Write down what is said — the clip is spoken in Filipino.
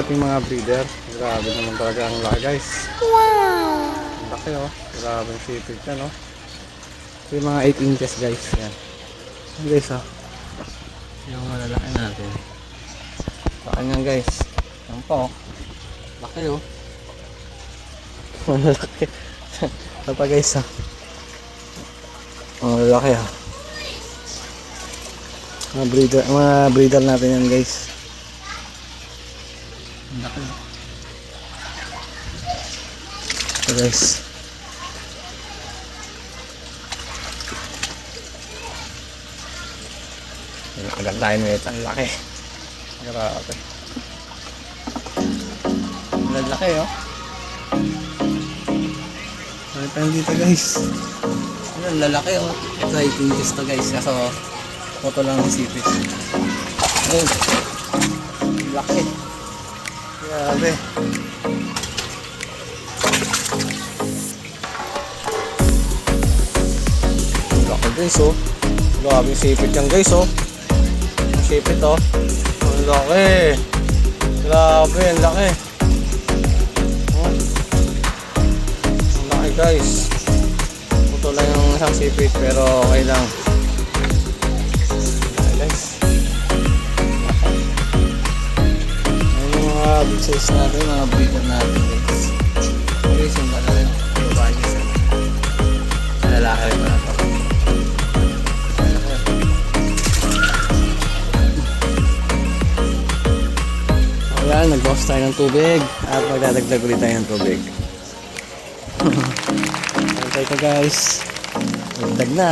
ating mga breeder. Grabe naman talaga ang laki guys. Wow! Ang laki oh. Grabe ang sipit yan oh. Ito yung mga 8 inches guys. Yan. Yan guys oh. Yung malalaki natin. Saan yan guys. Yan po oh. Laki oh. Malalaki. Ito pa guys oh. Malalaki oh. Mga breeder natin yan guys. Ang laki. So guys. Agad tayo nito. Ang laki. Grabe. Ang laki oh. Ano tayo dito guys. Ang lalaki oh. Ito 18 inches to guys. Kaso ito lang ang sipit. Ayun. Laki. Grabe. Laki guys oh. Grabe yung sipit yan guys oh. Ang sipit oh. Ang laki. Grabe ang laki. Oh. Ang laki guys. Ito lang yung isang sipit pero okay lang. Guys. Ayan yung mga big size natin, mga breeder natin guys. Okay, simba na rin. Babae niya sa lalaki rin na ito. Ayan, nag-box tayo ng tubig at magdadagdag ulit tayo ng tubig. Ayan tayo guys. Dagdag na.